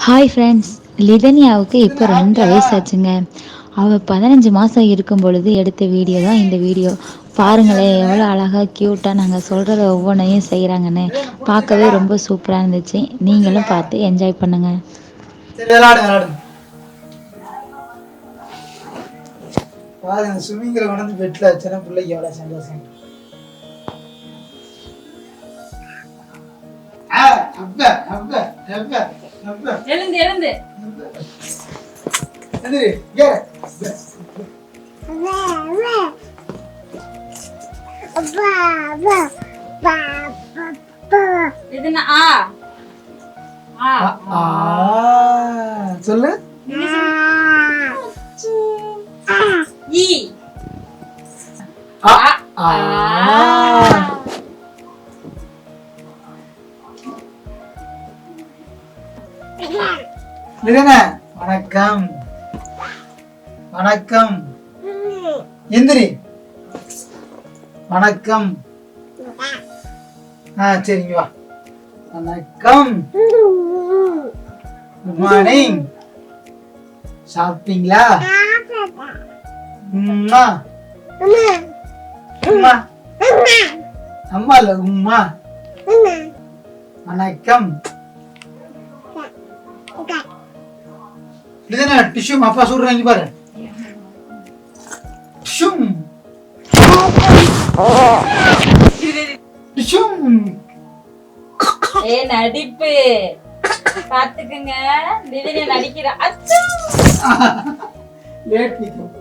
Hi friends, லிதனியாவுக்கு இப்போ 2.5 வயசாச்சுங்க. அவள் 15 மாதம் இருக்கும் பொழுது எடுத்த வீடியோ தான் இந்த வீடியோ. பாருங்களேன் எவ்வளோ அழகாக க்யூட்டாக நாங்கள் சொல்கிறத ஒவ்வொன்றையும் செய்கிறாங்கன்னு. பார்க்கவே ரொம்ப சூப்பராக இருந்துச்சு. நீங்களும் பார்த்து என்ஜாய் பண்ணுங்கள். பாருங்க, ஸ்விம்மிங்கில் கொண்டு பெட்டில் வச்சுன்னா பிள்ளைக்கு எவ்வளோ சந்தோஷம். எழுந்து எழுந்து சொல்லு. வணக்கம் வணக்கம். எந்திரி. வணக்கம். சரிங்க வா. வணக்கம். Good morning. சாப்பிட்டீங்களா? அம்மா அம்மா அம்மா இல்ல உம்மா. வணக்கம். இதுனா டிஷ்யூ அப்பா சொல்றாங்க பாரு. Tissue tissue. நடிப்பு பாத்துக்குங்க. திடீர்னு நடிக்கிறா. லேட் நிக்கும்.